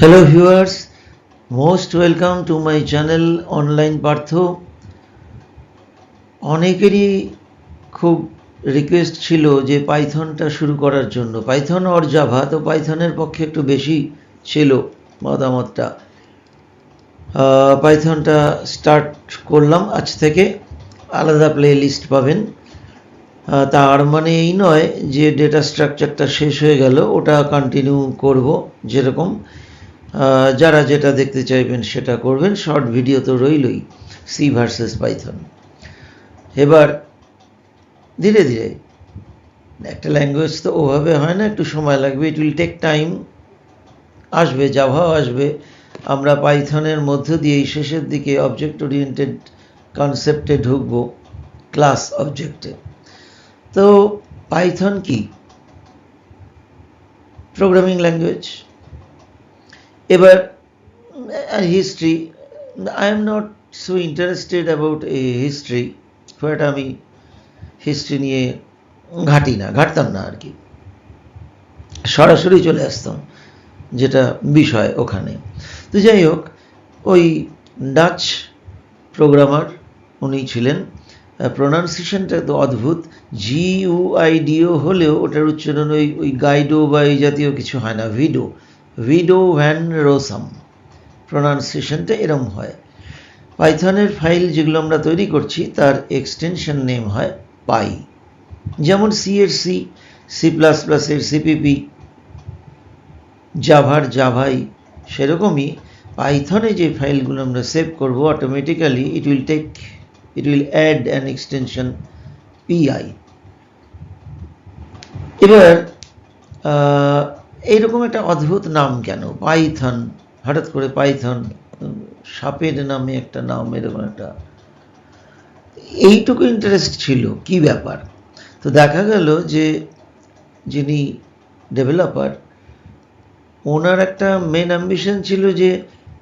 Hello viewers, most welcome to my channel Online Partha. অনেকেরই খুব request ছিল যে পাইথনটা শুরু করার জন্য, পাইথন অর জাভা। তো পাইথনের পক্ষে একটু বেশি ছিল মতামতটা। পাইথনটা স্টার্ট করলাম আজ থেকে, আলাদা প্লে লিস্ট পাবেন। তার মানে এই নয় যে ডেটা স্ট্রাকচারটা শেষ হয়ে গেল, ওটা কন্টিনিউ করব। যেরকম যারা যেটা দেখতে চাইবেন সেটা করবেন। শর্ট ভিডিও তো রইলই, সি ভার্সেস পাইথন। এবার ধীরে ধীরে, একটা ল্যাঙ্গুয়েজ তো ওভাবে হয় না, একটু সময় লাগবে, ইট উইল টেক টাইম। আসবে, জাভাও আসবে। আমরা পাইথনের মধ্য দিয়েই শেষের দিকে অবজেক্ট ওরিয়েন্টেড কনসেপ্টে ঢুকবো, ক্লাস অবজেক্টে। তো পাইথন কি? Programming language. এবার history, I am not so interested about a history, but আমি হিস্ট্রি নিয়ে ঘাটতাম না আর কি, সরাসরি চলে আসতাম যেটা বিষয় ওখানে। তো যাই হোক, ওই ডাচ প্রোগ্রামার উনি ছিলেন। প্রোনাউন্সিয়েশনটা তো অদ্ভুত, GUIDO হলেও ওটার উচ্চারণ ওই গাইডো বা এই জাতীয় কিছু হয় না, ভিডো ভ্যান রোসাম, প্রোনাউন্সিয়েশনটা এরম হয়। পাইথনের ফাইল যেগুলো আমরা তৈরি করছি তার এক্সটেনশন নেম হয় পাই। যেমন সি এর C++ এর CPP, জাভার জাভাই, সেরকমই পাইথনে যে ফাইলগুলো আমরা সেভ করব, automatically it will add an extension PI। এবার এইরকম একটা অদ্ভুত নাম কেন পাইথন? হঠাৎ করে পাইথন, সাপের নামে একটা নাম, এরকম একটা, এইটুকু ইন্টারেস্ট ছিল, কি ব্যাপার? তো দেখা গেল যে যিনি ডেভেলপার, ওনার একটা মেন অ্যাম্বিশন ছিল যে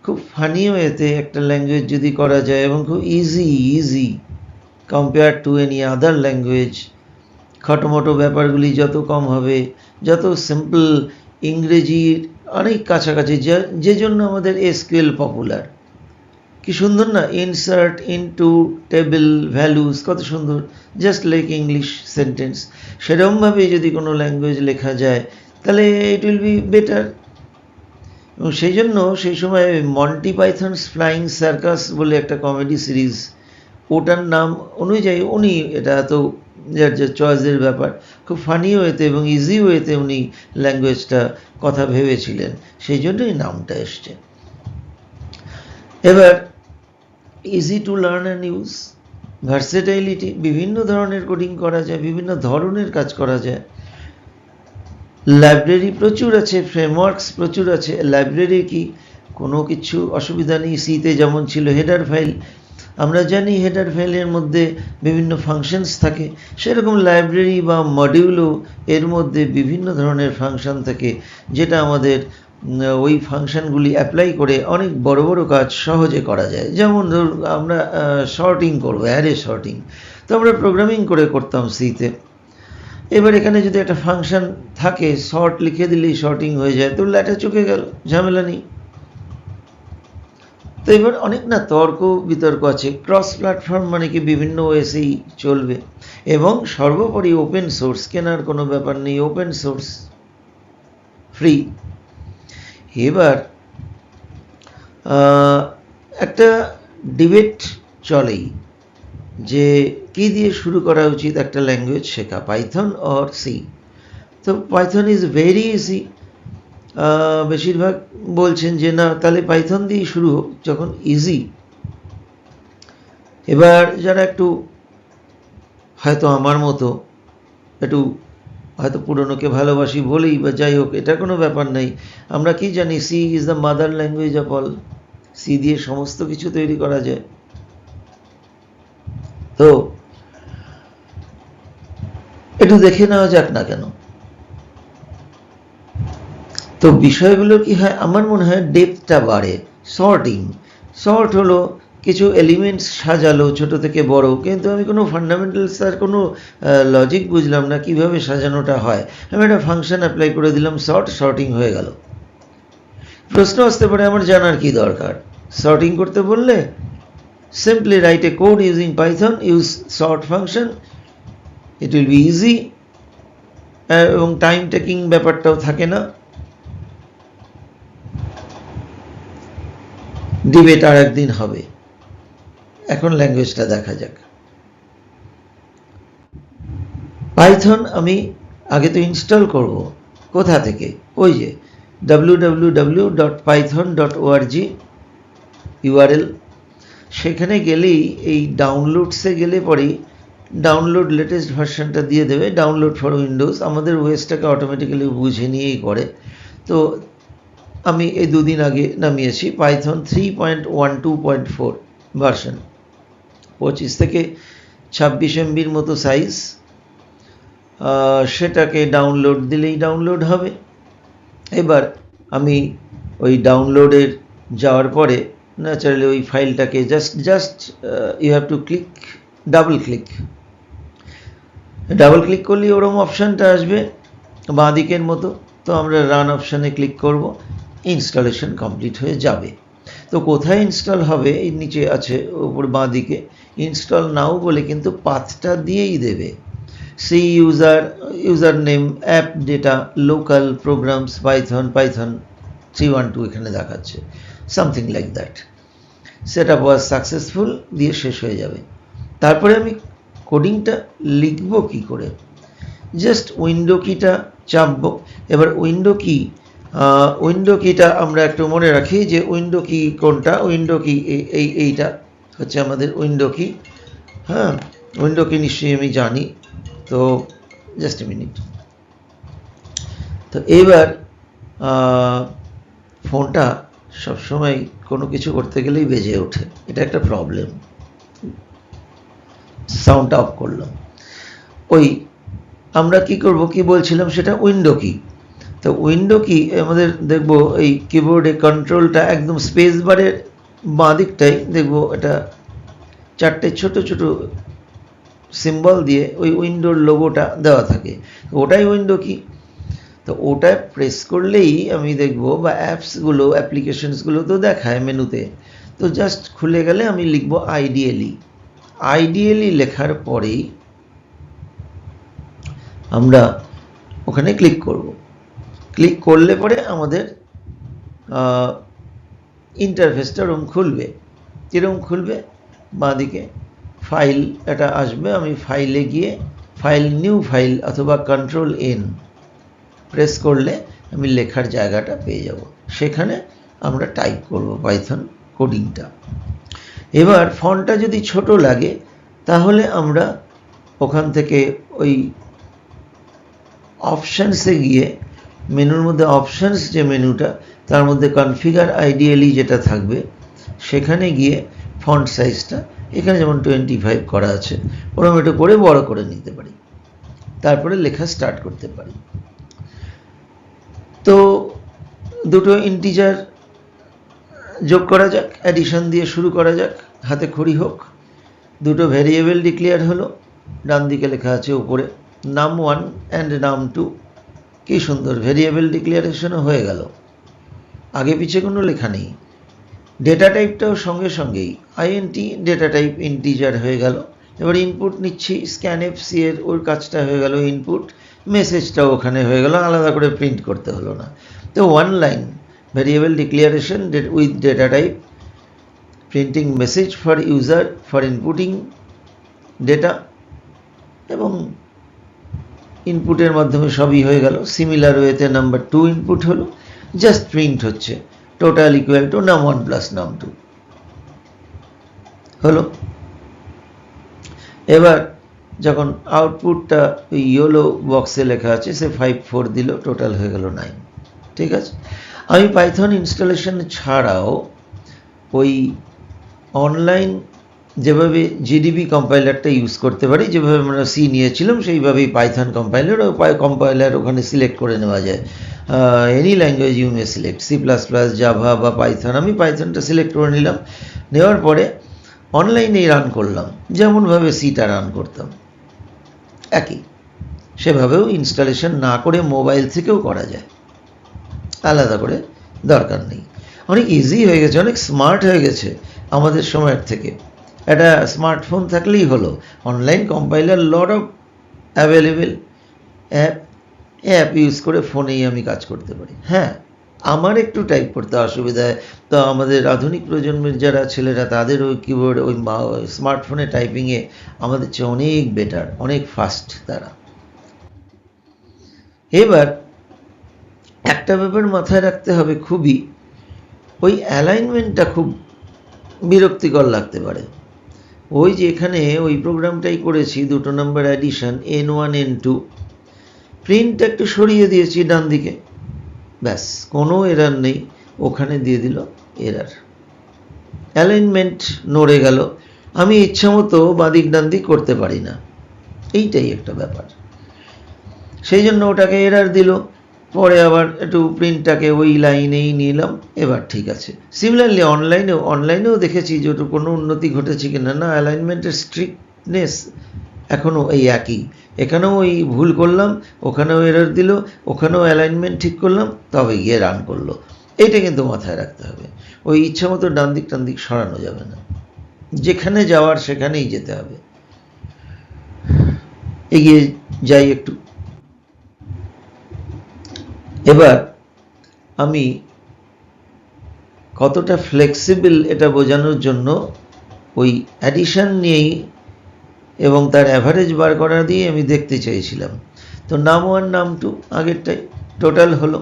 খুব ফানি ওয়েতে একটা ল্যাঙ্গুয়েজ যদি করা যায় এবং খুব easy compare to any other language, খটোমটো ব্যাপারগুলি যত কম হবে, যত সিম্পল, ইংরেজির অনেক কাছাকাছি, যে জন্য আমাদের SQL পপুলার। কি সুন্দর না, ইনসার্ট ইনটু টেবিল ভ্যালুস, কত সুন্দর, জাস্ট লাইক ইংলিশ সেন্টেন্স। সেরকমভাবে যদি কোনো ল্যাঙ্গুয়েজ লেখা যায় তাহলে ইট উইল বি বেটার। এবং সেই জন্য সেই সময় মন্টি পাইথনস ফ্লাইং সার্কাস বলে একটা কমেডি সিরিজ, ওটার নাম অনুযায়ী উনি, এটা তো যার চয়েসের ব্যাপার, খুব ফানি ওয়েতে এবং ইজি ওয়েতে উনি ল্যাঙ্গুয়েজটা কথা ভেবেছিলেন, সেই জন্যই নামটা এসছে। এবার easy to learn and use, versatility, বিভিন্ন ধরনের কোডিং করা যায়, বিভিন্ন ধরনের কাজ করা যায়। লাইব্রেরি প্রচুর আছে, ফ্রেমওয়ার্কস প্রচুর আছে। লাইব্রেরি কি, কোনো কিছু অসুবিধা নেই। সিতে যেমন ছিল হেডার ফাইল, আমরা জানি হেডার ফাইলের মধ্যে বিভিন্ন ফাংশনস থাকে, সেরকম লাইব্রেরি বা মডিউলও এর মধ্যে বিভিন্ন ধরনের ফাংশন থাকে, যেটা আমাদের ওই ফাংশনগুলি অ্যাপ্লাই করে অনেক বড় বড় কাজ সহজে করা যায়। যেমন ধরুন আমরা শর্টিং করবো, অ্যারে শর্টিং, তো আমরা প্রোগ্রামিং করে করতাম সিতে। এবার এখানে যদি একটা ফাংশন থাকে, শর্ট লিখে দিলেই শর্টিং হয়ে যায়, তো ল্যাটা চুকে গেল, ঝামেলা নেই। তো এবার অনেক না তর্ক বিতর্ক আছে। ক্রস প্ল্যাটফর্ম মানে কি বিভিন্ন ওয়েসেই চলবে, এবং সর্বোপরি ওপেন সোর্স, কেনার কোনো ব্যাপার নেই, ওপেন সোর্স ফ্রি। এবার একটা ডিবেট চলেই যে কি দিয়ে শুরু করা উচিত একটা ল্যাঙ্গুয়েজ শেখা, পাইথন অর সি। তো পাইথন ইজ ভেরি ইজি। বেশিরভাগ বলছেন যে না, তাহলে পাইথন দিয়েই শুরু হোক যখন ইজি। এবার যারা একটু হয়তো আমার মতো একটু হয়তো পুরনোকে ভালোবাসি বলেই বা যাই হোক, এটা কোনো ব্যাপার নেই। আমরা কি জানি, C is the mother language of all, C দিয়ে সমস্ত কিছু তৈরি করা যায়। তো একটু দেখে নেওয়া যাক না কেন। তো বিষয়গুলো কি হয়, আমার মনে হয় ডেপথটা বাড়ে। শর্ট হলো কিছু এলিমেন্টস সাজালো ছোট থেকে বড়, কিন্তু আমি কোনো ফান্ডামেন্টালস আর কোনো লজিক বুঝলাম না কিভাবে সাজানোটা হয়। আমি একটা ফাংশন অ্যাপ্লাই করে দিলাম, শর্টিং হয়ে গেল। প্রশ্ন আসতে পারে আমার জানার কি দরকার, সর্টিং করতে বললে simply write a code using Python, use sort function, it will be easy, এবং টাইম টেকিং ব্যাপারটাও থাকে না। ডিবেট আর একদিন হবে, এখন ল্যাঙ্গুয়েজটা দেখা যাক। পাইথন আমি আগে তো ইনস্টল করব, কোথা থেকে? ওই যে www.python.org URL, সেখানে গেলেই এই ডাউনলোডসে গেলে পরেই ডাউনলোড লেটেস্ট ভার্সনটা দিয়ে দেবে, ডাউনলোড ফর উইন্ডোজ। আমাদের ওয়েসটাকে অটোমেটিক্যালি বুঝে নিয়েই করে। তো আমি এই দুদিন আগে নামিয়েছি পাইথন 3.12.4 ভার্সন, 25 থেকে 26 MBর মতো সাইজ। সেটাকে ডাউনলোড দিলেই ডাউনলোড হবে। এবার আমি ওই ডাউনলোডের যাওয়ার পরে ন্যাচারালি ওই ফাইলটাকে just you have to click, double click করলেই ওরকম অপশানটা আসবে বাঁ দিকের মতো। তো আমরা রান অপশানে ক্লিক করব, ইনস্টলেশন কমপ্লিট হয়ে যাবে। তো কোথায় ইনস্টল হবে? এই নিচে আছে ওপর বাঁ দিকে ইনস্টল নাও বলে, কিন্তু পাথটা দিয়েই দেবে। C user name, app data, local programs, Python 312 এখানে দেখাচ্ছে, something like that. Set up was successful দিয়ে শেষ হয়ে যাবে। তারপরে আমি কোডিংটা লিখব কি করে? জাস্ট উইন্ডো কিটা চাপবো। এবার উইন্ডো কিটা আমরা একটু মনে রাখি যে উইন্ডো কি কোনটা। উইন্ডো কি এইটা হচ্ছে আমাদের উইন্ডো কি। হ্যাঁ, উইন্ডো কি নিশ্চয়ই আমি জানি। তো জাস্ট এ মিনিট। তো এবার ফোনটা সবসময় কোনো কিছু করতে গেলেই বেজে ওঠে, এটা একটা প্রবলেম। সাউন্ডটা অফ করলাম। ওই আমরা কি করব, কি বলছিলাম সেটা, উইন্ডো কি। তো উইন্ডো কি আমাদের দেখব এই কিবোর্ডে কন্ট্রোলটা একদম স্পেস বারের বাঁ দিকটাই দেখব, এটা 4টে ছোট ছোট সিম্বল দিয়ে ওই উইন্ডোর লোগোটা দেওয়া থাকে, ওটাই উইন্ডো কি। তো ওটা প্রেস করলেই আমি দেখব, বা অ্যাপ্লিকেশনসগুলো তো দেখায় মেনুতে। তো জাস্ট খুলে গেলে আমি লিখব আইডিয়ালি লেখার পরেই আমরা ওখানে ক্লিক করব। ক্লিক করলে পরে আমাদের ইন্টারফেসটা ওরকম খুলবে। কীরকম খুলবে? বাঁদিকে ফাইল এটা আসবে, আমি ফাইলে গিয়ে নিউ ফাইল অথবা কন্ট্রোল N প্রেস করলে আমি লেখার জায়গাটা পেয়ে যাব। সেখানে আমরা টাইপ করব পাইথন কোডিংটা। এবার ফন্টটা যদি ছোট লাগে তাহলে আমরা ওখান থেকে ওই অপশানসে গিয়ে, মেনুর মধ্যে অপশানস যে মেনুটা, তার মধ্যে কনফিগার আইডিয়ালি যেটা থাকবে, সেখানে গিয়ে ফন্ট সাইজটা এখানে যেমন 25 করা আছে, ওরকম একটু করে বড় করে নিতে পারি। তারপরে লেখা স্টার্ট করতে পারি। তো দুটো ইন্টিজার যোগ করা যাক, অ্যাডিশন দিয়ে শুরু করা যাক, হাতে খড়ি হোক। দুটো ভ্যারিয়েবল ডিক্লেয়ার হলো, ডান দিকে লেখা আছে উপরে num1 অ্যান্ড num2। কি সুন্দর, ভ্যারিয়েবল ডিক্লারেশনও হয়ে গেল, আগে পিছে কোনো লেখা নেই। ডেটা টাইপটাও সঙ্গে সঙ্গেই INT ডেটা টাইপ ইন্টিজার হয়ে গেল। এবার ইনপুট নিচ্ছি, scanfc এর ওর কাজটা হয়ে গেল, ইনপুট মেসেজটাও ওখানে হয়ে গেল, আলাদা করে প্রিন্ট করতে হলো না। তো one line variable declaration with data type, printing message for user for inputting data, এবং ইনপুটের মাধ্যমে সবই হয়ে গেল। সিমিলার ওয়েতে নাম্বার 2 ইনপুট হলো, জাস্ট প্রিন্ট হচ্ছে total equal to num1 plus num2 হলো। এবার যখন আউটপুটটা ওই ইয়েলো বক্সে লেখা আছে, সে 5-4 দিল, টোটাল হয়ে গেল 9। ঠিক আছে। আমি পাইথন ইনস্টলেশন ছাড়াও ওই অনলাইন যেভাবে জিডিবি কম্পাইলারটা ইউজ করতে পারি, যেভাবে আমরা সি নিয়েছিলাম সেইভাবেই পাইথন কম্পাইলার, কম্পাইলার ওখানে সিলেক্ট করে নেওয়া যায়। Any language you may select, C++, Java বা পাইথন। আমি পাইথনটা সিলেক্ট করে নিলাম, নেওয়ার পরে অনলাইনেই রান করলাম, যেমনভাবে সিটা রান করতাম একই, সেভাবেও ইনস্টলেশন না করে মোবাইল থেকেও করা যায়, আলাদা করে দরকার নেই। অনেক ইজি হয়ে গেছে, অনেক স্মার্ট হয়ে গেছে আমাদের সময়ের থেকে। একটা স্মার্টফোন থাকলেই হলো, online compiler lot of available app use করে ফোনেই আমি কাজ করতে পারি। হ্যাঁ, আমার একটু টাইপ করতে অসুবিধা হয়, তো আমাদের আধুনিক প্রজন্মের যারা ছেলেরা তাদের ওই কিবোর্ড ওই স্মার্টফোনে টাইপিংয়ে আমাদের চেয়ে অনেক বেটার, অনেক ফাস্ট তারা। এবার একটা ব্যাপার মাথায় রাখতে হবে খুবই, ওই অ্যালাইনমেন্টটা খুব বিরক্তিকর লাগতে পারে। ওই যে এখানে ওই প্রোগ্রামটাই করেছি, 2 নম্বর অ্যাডিশন N1 N2, প্রিন্ট একটু সরিয়ে দিয়েছি ডান দিকে, ব্যাস কোনো এরার নেই, ওখানে দিয়ে দিল এরার, অ্যালাইনমেন্ট নড়ে গেল। আমি ইচ্ছা মতো বাদিক ডান দিক করতে পারি না, এইটাই একটা ব্যাপার। সেই জন্য ওটাকে এরার দিল, পরে আবার একটু প্রিন্টটাকে ওই লাইনেই নিলাম, এবার ঠিক আছে। সিমিলারলি অনলাইনেও দেখেছি যে ওটা কোনো উন্নতি ঘটেছে কিনা, না অ্যালাইনমেন্টের স্ট্রিক্টনেস এখনও এই একই, এখানেও ওই ভুল করলাম, ওখানেও এরার দিল, ওখানেও অ্যালাইনমেন্ট ঠিক করলাম, তবে গিয়ে রান করলো। এইটা কিন্তু মাথায় রাখতে হবে, ওই ইচ্ছা মতো ডান দিক টান দিক সরানো যাবে না, যেখানে যাওয়ার সেখানেই যেতে হবে। এগিয়ে যাই একটু। এবার আমি কতটা ফ্লেক্সিবল এটা বোঝানোর জন্য ওই অ্যাডিশন নিয়েই এবং তার অ্যাভারেজ বার করা দিয়ে আমি দেখতে চাইছিলাম। তো নাম 1 নাম 2 আগেরটাই টোটাল হলো।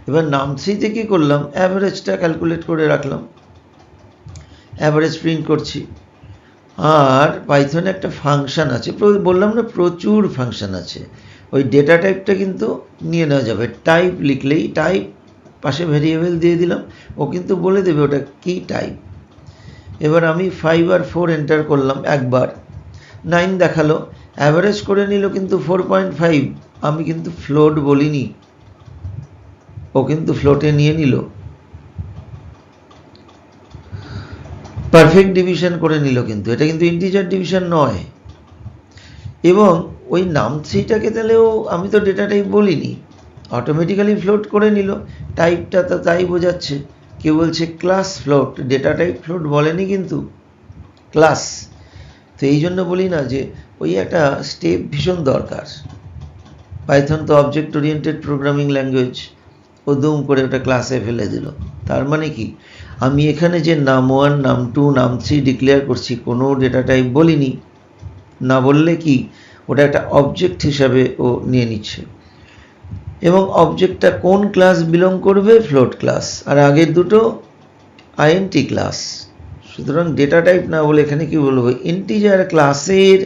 এবার নাম 3 তে কী করলাম, অ্যাভারেজটা ক্যালকুলেট করে রাখলাম, অ্যাভারেজ প্রিন্ট করছি। আর পাইথনে একটা ফাংশন আছে, বললাম না প্রচুর ফাংশন আছে, ওই ডেটা টাইপটা কিন্তু নিয়ে নেওয়া যাবে। টাইপ লিখলেই, টাইপ পাশে ভেরিয়েবল দিয়ে দিলাম, ও কিন্তু বলে দেবে ওটা কি টাইপ। এবার আমি 5 আর 4 এন্টার করলাম, একবার 9 দেখালো, অ্যাভারেজ করে নিল কিন্তু 4.5, আমি কিন্তু ফ্লোট বলিনি, ও কিন্তু ফ্লোটে নিয়ে নিল, পারফেক্ট ডিভিশন করে নিল, কিন্তু এটা কিন্তু ইন্টিজার ডিভিশন নয়। এবং ওই নাম 3টাকে তাহলেও আমি তো ডেটা টাইপ বলিনি, অটোমেটিক্যালি ফ্লোট করে নিল, টাইপটা তো তাই বোঝাচ্ছে। কেউ বলছে class float, data type float বলেনি কিন্তু, ক্লাস। তো এই জন্য বলি না যে ওই একটা স্টেপ ভীষণ দরকার। পাইথন তো অবজেক্ট ওরিয়েন্টেড প্রোগ্রামিং ল্যাঙ্গুয়েজ, ও দুম করে ওটা ক্লাসে ফেলে দিল। তার মানে কি, আমি এখানে যে নাম 1 নাম 2 নাম 3 ডিক্লেয়ার করছি, কোনো ডেটা টাইপ বলিনি, না বললে কি ওটা একটা অবজেক্ট হিসাবে ও নিয়ে নিচ্ছে। এবং অবজেক্টটা কোন ক্লাস বিলং করবে, ফ্লোট ক্লাস, আর আগের দুটো আইএনটি ক্লাস। সুতরাং ডেটা টাইপ না বলে এখানে কি বলবো, ইন্টিজার ক্লাসের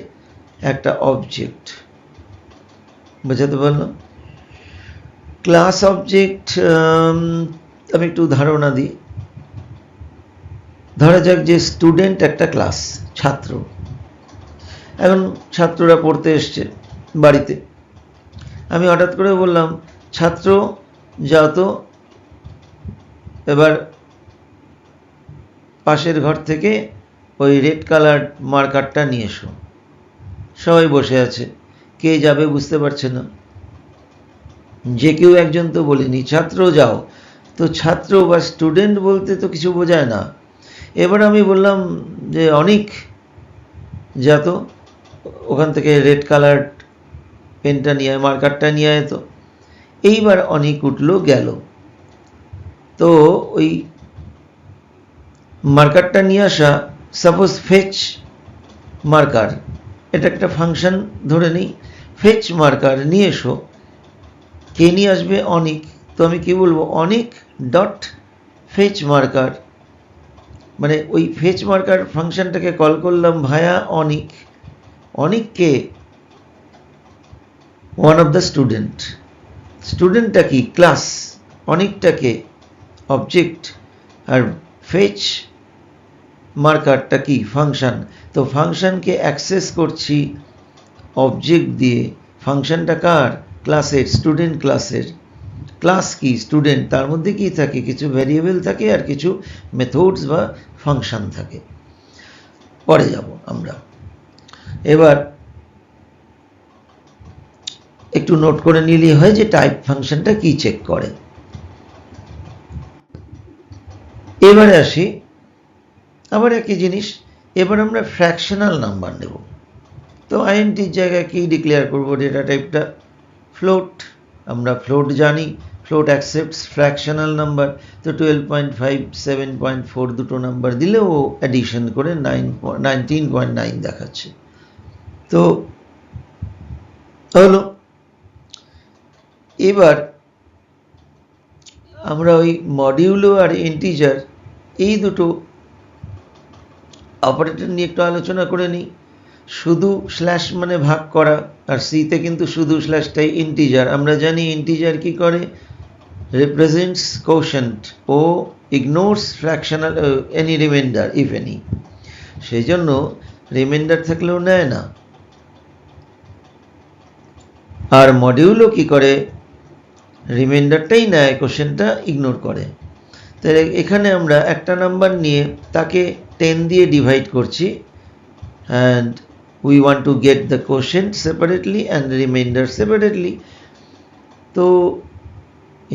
একটা অবজেক্ট। বোঝাতে পারলাম? ক্লাস অবজেক্ট, আমি একটু ধারণা দিই। ধরা যাক যে স্টুডেন্ট একটা ক্লাস, ছাত্র। এখন ছাত্ররা পড়তে এসছে বাড়িতে, আমি হঠাৎ করে বললাম ছাত্র যাও তো এবার পাশের ঘর থেকে ওই রেড কালার মার্কারটা নিয়ে এসো। সবাই বসে আছে, কে যাবে বুঝতে পারছে না, যে কেউ একজন তো বলিনি ছাত্র যাও। তো ছাত্র বা স্টুডেন্ট বলতে তো কিছু বোঝায় না। এবার আমি বললাম যে অনিক যা তো ওখান থেকে রেড কালার পেনটা নিয়ে আয়, মার্কারটা নিয়ে আয় তো। এইবার অনিক উঠলো গেল, তো ওই মার্কারটা নিয়ে আসা, সাপোজ ফেচ মার্কার, এটা একটা ফাংশন ধরে নিই, ফেচ মার্কার নিয়ে এসো। কে নিয়ে আসবে, অনিক। তো আমি কি বলবো, অনিক ডট ফেচ মার্কার, মানে ওই ফেচ মার্কার ফাংশনটাকে কল করলাম ভায়া অনিক। অনিককে ওয়ান অফ দ্য স্টুডেন্ট, স্টুডেন্টটা কি ক্লাস, অনিকটাকে অবজেক্ট, আর ফেচ মার্কারটা কি ফাংশন। তো ফাংশনকে অ্যাক্সেস করছি অবজেক্ট দিয়ে, ফাংশনটা কার, ক্লাসের, স্টুডেন্ট ক্লাসের। ক্লাস কি, স্টুডেন্ট, তার মধ্যে কি থাকে, কিছু ভ্যারিয়েবল থাকে আর কিছু মেথডস বা ফাংশন থাকে, পরে যাব আমরা। এবার একটু নোট করে নিলেই হয় যে টাইপ ফাংশনটা কি চেক করে। এবারে আসি আবার একই জিনিস, এবার আমরা ফ্র্যাকশনাল নাম্বার নেব। তো আইএনটির জায়গায় কি ডিক্লেয়ার করব, ডেটা টাইপটা ফ্লোট, আমরা ফ্লোট জানি, ফ্লোট অ্যাকসেপ্টস ফ্র্যাকশনাল নাম্বার। তো 12.5 7.4 দুটো নাম্বার দিলে ও অ্যাডিশন করে 19.9 দেখাচ্ছে। তো হলো, এবার আমরা ওই মডিউলো আর ইন্টিজার এই দুটো অপারেটর নিয়ে একটু আলোচনা করে নিই। শুধু স্ল্যাশ মানে ভাগ করা, আর সিতে কিন্তু শুধু স্ল্যাশটাই ইন্টিজার। আমরা জানি ইন্টিজার কি করে, রিপ্রেজেন্টস কোশেন্ট ও ignores fractional any remainder if any, সেই জন্য রিমাইন্ডার থাকলেও নেয় না। আর মডিউলও কি করে, রিমাইন্ডারটাই নেয়, কোশেন্টটা ইগনোর করে। তাহলে এখানে আমরা একটা নাম্বার নিয়ে তাকে 10 দিয়ে ডিভাইড করছি, and we want to get the quotient separately and the remainder separately. তো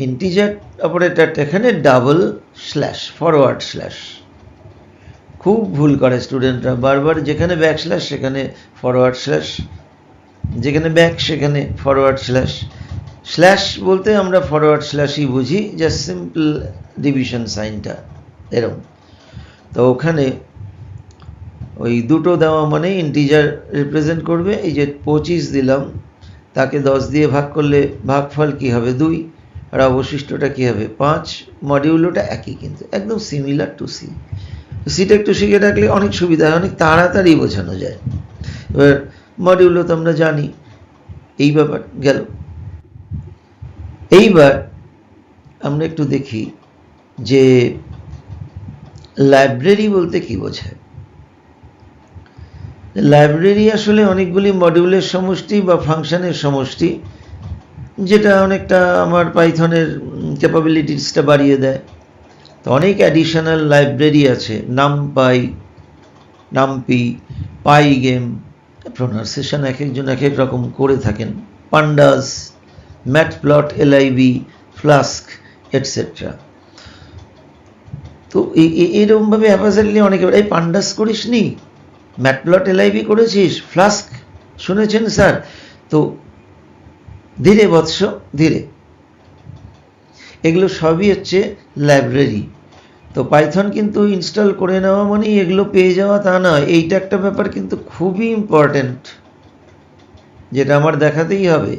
ইন্টিজার অপারেটরটা এখানে ডাবল স্ল্যাশ, ফরওয়ার্ড স্ল্যাশ, খুব ভুল করে স্টুডেন্টরা বারবার, যেখানে ব্যাক স্ল্যাশ সেখানে ফরওয়ার্ড স্ল্যাশ, যেখানে ব্যাক সেখানে ফরওয়ার্ড স্ল্যাশ। স্ল্যাশ বলতে আমরা ফরওয়ার্ড স্ল্যাশই বুঝি, জাস্ট সিম্পল ডিভিশন সাইনটা এরকম। তো ওখানে ওই দুটো দেওয়া মানে ইন্টিজার রিপ্রেজেন্ট করবে। এই যে 25 দিলাম, তাকে 10 দিয়ে ভাগ করলে ভাগফল কি হবে 2, আর অবশিষ্টটা কি হবে 5। মডিউলোটা একই, কিন্তু একদম সিমিলার টু সি। সিটা একটু শিখে রাখলে অনেক সুবিধা হয়, অনেক তাড়াতাড়ি বোঝানো যায়। এবার মডিউলো তো আমরা জানি, এই ব্যাপার গেল। এইবার আমরা একটু দেখি যে লাইব্রেরি বলতে কি বোঝায়। লাইব্রেরি আসলে অনেকগুলি মডিউলের সমষ্টি বা ফাংশনের সমষ্টি, যেটা অনেকটা আমার পাইথনের ক্যাপাবিলিটিসটা বাড়িয়ে দেয়। তো অনেক অ্যাডিশনাল লাইব্রেরি আছে, নামপাই, নামপি, পাইগেম, প্রোনাউন্সিয়েশন এক একজন এক এক রকম করে থাকেন, পান্ডাস, ম্যাটপ্লট, এলআইভি, ফ্লাস্ক, এটসেট্রা। তো এরকমভাবে অ্যাপাসেটলি অনেকে, এই পান্ডাস করিস নি, ম্যাটপ্লট এলআইভি করেছিস, ফ্লাস্ক শুনেছেন স্যার? তো ধীরে বৎস ধীরে, এগুলো সবই হচ্ছে লাইব্রেরি। তো পাইথন কিন্তু ইনস্টল করে নেওয়া মানে এগুলো পেয়ে যাওয়া তা নয়, এইটা একটা ব্যাপার কিন্তু খুবই ইম্পর্ট্যান্ট, যেটা আমার দেখাতেই হবে।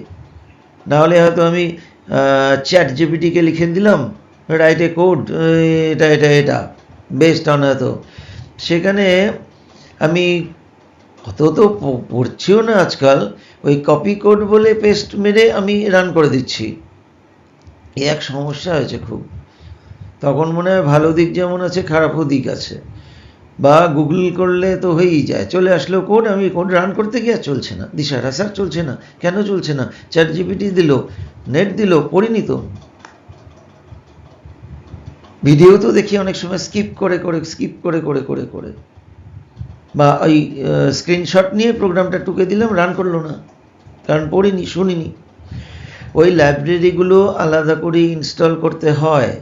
নাহলে হয়তো আমি চ্যাট জিপিটিকে লিখে দিলাম রাইট এ কোড, এটা এটা এটা বেস্ট অন, হয়তো সেখানে আমি অত তো পড়ছিও না আজকাল, ওই কপি কোড বলে পেস্ট মেরে আমি রান করে দিচ্ছি। এই এক সমস্যা হয়েছে খুব। তখন মনে হয় ভালো দিক যেমন আছে খারাপও দিক আছে, বা গুগল করলে তো হয়েই যায়, চলে আসলো কোড, আমি কোড রান করতে গিয়ে চলছে না, দিশারা স্যার চলছে না, কেন চলছে না? চ্যাট জিপিটি দিল, নেট দিল, পড়িনি তো। ভিডিও তো দেখি অনেক সময় স্কিপ করে করে, বা ওই স্ক্রিনশট নিয়ে প্রোগ্রামটা টুকে দিলাম, রান করলো না, কারণ পড়িনি, শুনিনি। ওই লাইব্রেরিগুলো আলাদা করে ইনস্টল করতে হয়।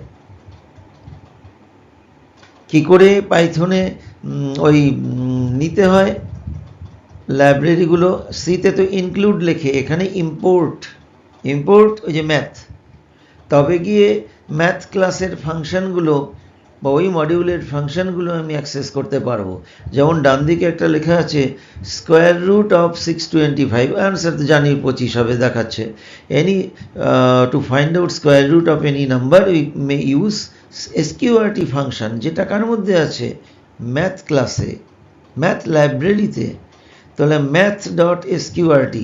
কি করে পাইথনে ওই নিতে হয় লাইব্রেরিগুলো, সিতে তো ইনক্লুড লেখে, এখানে ইম্পোর্ট ওই যে ম্যাথ, তবে গিয়ে ম্যাথ ক্লাসের ফাংশনগুলো বা ওই মডিউলের ফাংশনগুলো আমি অ্যাক্সেস করতে পারবো। যেমন ডান দিকে একটা লেখা আছে স্কোয়ার রুট অফ 625, অ্যান্সার তো জানি 25 হবে দেখাচ্ছে। Any to find out square root of any number we may use SQRT function, যেটা কার মধ্যে আছে? ম্যাথ ক্লাসে, ম্যাথ লাইব্রেরিতে। তাহলে math.sqrt,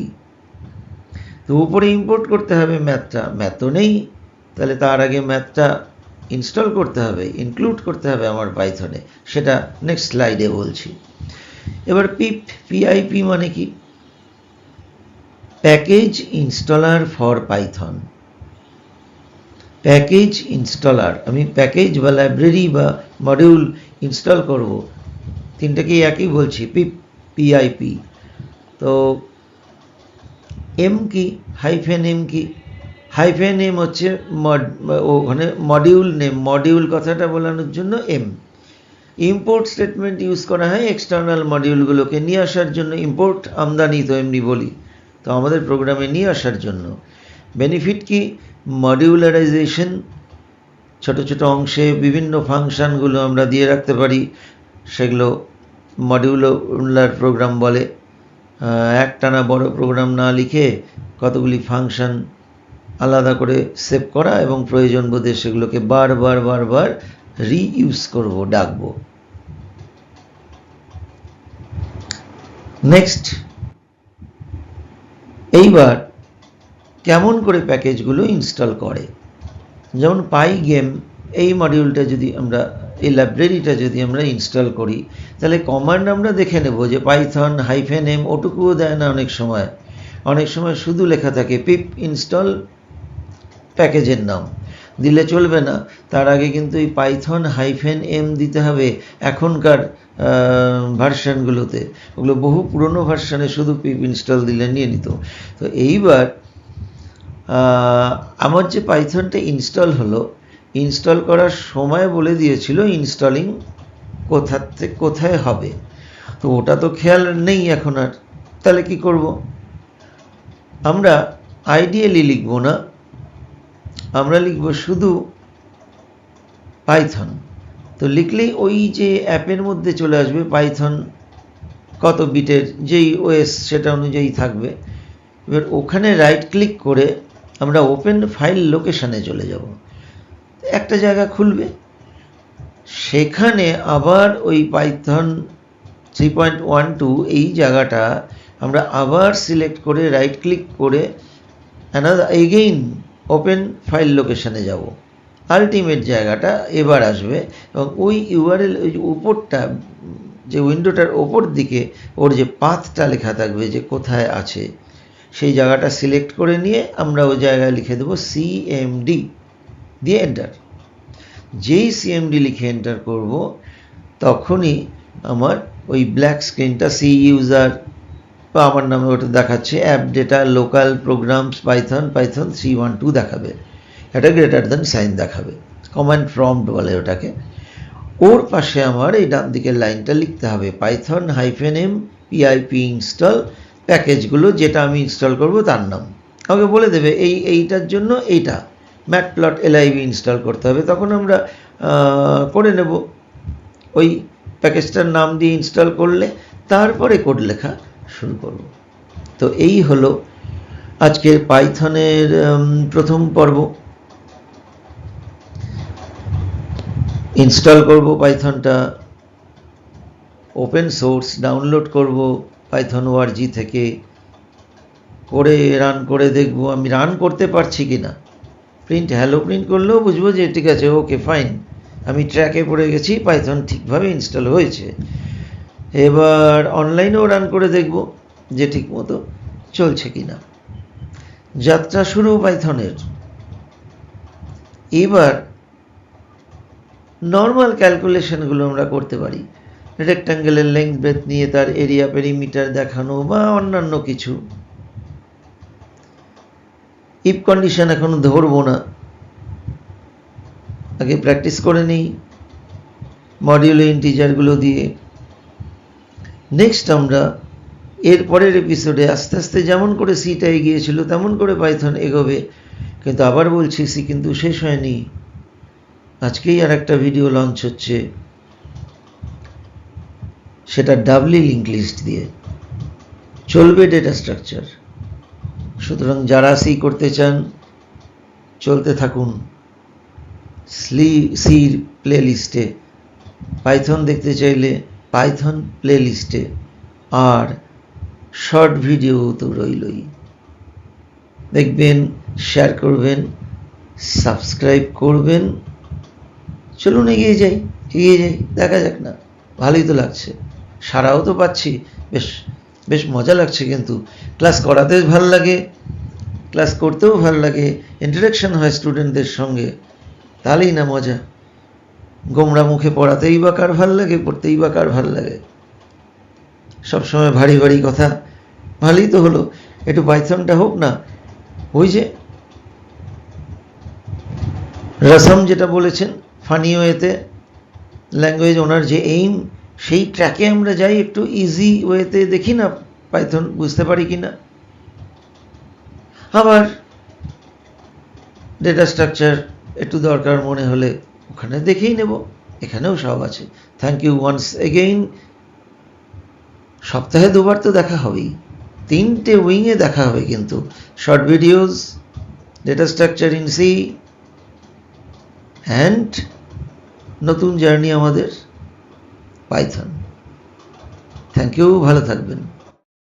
তো উপরে ইম্পোর্ট করতে হবে ম্যাথটা, ম্যাথ তো নেই, তাহলে তার আগে ম্যাথটা ইনস্টল করতে হবে, ইনক্লুড করতে হবে আমার পাইথনে, সেটা নেক্সট স্লাইডে বলছি। এবার পিআইপি মানে কি? Package installer for Python. Package installer, আমি প্যাকেজ বা লাইব্রেরি বা মডিউল ইনস্টল করব, তিনটাকেই একই বলছি, পিআইপি। তো এম কি, হাইফেন এম কি? হাইফেন এম হচ্ছে ওখানে মডিউল নেম, মডিউল কথাটা বলানোর জন্য এম। ইম্পোর্ট স্টেটমেন্ট ইউজ করা হয় এক্সটার্নাল মডিউলগুলোকে নিয়ে আসার জন্য। ইম্পোর্ট আমদানি তো এমনি বলি, তো আমাদের প্রোগ্রামে নিয়ে আসার জন্য। বেনিফিট কি? মডিউলারাইজেশন, ছোট ছোট অংশে বিভিন্ন ফাংশানগুলো আমরা দিয়ে রাখতে পারি, সেগুলো মডিউলার প্রোগ্রাম বলে। একটানা বড় প্রোগ্রাম না লিখে কতগুলি ফাংশন আলাদা করে সেভ করা এবং প্রয়োজন বোধে সেগুলোকে বারবার রিইউজ করব, ডাকবো। নেক্সট, এইবার কেমন করে প্যাকেজগুলো ইনস্টল করে। যেমন পাইগেম, এই মডিউলটা যদি আমরা, এই লাইব্রেরিটা যদি আমরা ইনস্টল করি, তাহলে কমান্ড আমরা দেখে নেব যে পাইথন -m, ওটুকুও দেয় না অনেক সময় শুধু লেখা থাকে পিপ ইনস্টল প্যাকেজের নাম, দিলে চলবে না। তার আগে কিন্তু এই পাইথন -m দিতে হবে। এখনকার ভার্সানগুলোতে, ওগুলো বহু পুরনো ভার্সানে শুধু পিপ ইনস্টল দিলে নিয়ে নিত। তো এইবার আমার যে পাইথনটা ইনস্টল হলো, ইনস্টল করার সময় বলে দিয়েছিল ইনস্টলিং কোথায় হবে, তো ওটা তো খেয়াল নেই এখন আর। তাহলে কি করব? আমরা আইডিয়ালি লিখব না, আমরা লিখব শুধু পাইথন। তো লিখলেই ওই যে অ্যাপের মধ্যে চলে আসবে পাইথন কত বিটের, যেই ওএস সেটা অনুযায়ী থাকবে। এবার ওখানে রাইট ক্লিক করে আমরা ওপেন ফাইল লোকেশানে চলে যাব, একটা জায়গা খুলবে, সেখানে আবার ওই পাইথন 3.12 এই জায়গাটা আমরা আবার সিলেক্ট করে রাইট ক্লিক করে এগেইন ওপেন ফাইল লোকেশানে যাব। আলটিমেট জায়গাটা এবার আসবে এবং ওই ইউআরএল, ওই উপরটা, যে উইন্ডোটার ওপর দিকে ওর যে পাথটা লেখা থাকবে যে কোথায় আছে, সেই জায়গাটা সিলেক্ট করে নিয়ে আমরা ওই জায়গায় লিখে দেবো CMD দিয়ে এন্টার। যেই CMD লিখে এন্টার করব, তখনই আমার ওই ব্ল্যাক স্ক্রিনটা সি ইউজার বা আমার নামে ওটা দেখাচ্ছে app data local programs Python 312 দেখাবে। এটা গ্রেটার দেন সাইন দেখাবে, কমান্ড প্রম্পট বলে ওটাকে। ওর পাশে আমার এই ডান দিকের লাইনটা লিখতে হবে পাইথন -m pip ইনস্টল প্যাকেজগুলো, যেটা আমি ইনস্টল করব তার নাম। আমাকে বলে দেবে এইটার জন্য এইটা matplotlib ইনস্টল করতে হবে, তখন আমরা করে নেব। ওই প্যাকেজটার নাম দিয়ে ইনস্টল করলে তারপরে কোড লেখা শুরু করব। তো এই হলো আজকের পাইথনের প্রথম পর্ব। ইনস্টল করব পাইথনটা, ওপেন সোর্স ডাউনলোড করব python.org থেকে, করে রান করে দেখব আমি রান করতে পারছি কিনা। প্রিন্ট হ্যালো প্রিন্ট করলেও বুঝবো যে ঠিক আছে, ওকে ফাইন, আমি ট্র্যাকে পড়ে গেছি, পাইথন ঠিকভাবে ইনস্টল হয়েছে। এবার অনলাইনেও রান করে দেখব যে ঠিক মতো চলছে কিনা। যাত্রা শুরু পাইথনের। এবার নর্মাল ক্যালকুলেশনগুলো আমরা করতে পারি, রেক্ট্যাঙ্গেলের লেংথ ব্রেথ নিয়ে তার এরিয়া পেরিমিটার দেখানো বা অন্যান্য কিছু। ইফ কন্ডিশন এখন ধরবো না, আগে প্র্যাকটিস করে নিই মডিউল ইন্টিজারগুলো দিয়ে। নেক্সট আমরা এর পরের এপিসোডে আস্তে আস্তে যেমন করে সিটা এগিয়েছিল তেমন করে পাইথন এগোবে। কিন্তু আবার বলছি, সি কিন্তু শেষ হয়নি। আজকেই আর একটা ভিডিও লঞ্চ হচ্ছে, সেটা ডাবলি লিঙ্ক লিস্ট দিয়ে চলবে ডেটা স্ট্রাকচার। সুতরাং যারা সি করতে চান চলতে থাকুন সির প্লে লিস্টে, পাইথন দেখতে চাইলে পাইথন প্লে লিস্টে, আর শর্ট ভিডিও তো রইলই। দেখবেন, শেয়ার করবেন, সাবস্ক্রাইব করবেন। চলুন এগিয়ে যাই, দেখা যাক না, ভালোই তো লাগছে, সারাও তো পাচ্ছি, বেশ মজা লাগছে। কিন্তু ক্লাস করাতে ভালো লাগে, ক্লাস করতেও ভালো লাগে, ইন্টারাকশন হয় স্টুডেন্টদের সঙ্গে, তাহলেই না মজা। গোমরা মুখে পড়াতেই বা কার ভাল লাগে, পড়তেই বা কার ভাল লাগে। সবসময় ভারী ভারী কথা, ভালোই তো হলো, একটু পাইথনটা হোক না। ওই যে রসম যেটা বলেছেন ফানি ওয়েতে ল্যাঙ্গুয়েজ, ওনার যে এইম, সেই ট্র্যাকে আমরা যাই, একটু ইজি ওয়েতে দেখি না পাইথন বুঝতে পারি কি না। আবার ডেটা স্ট্রাকচার একটু দরকার মনে হলে ওখানে দেখেই নেব, এখানেও সব আছে। Thank you once again. সপ্তাহে 2 বার তো দেখা হবেই, 3টে উইংয়ে দেখা হবে কিন্তু, short videos, data structure in C, and নতুন জার্নি আমাদের পাইথন। থ্যাংক ইউ, ভালো থাকবেন।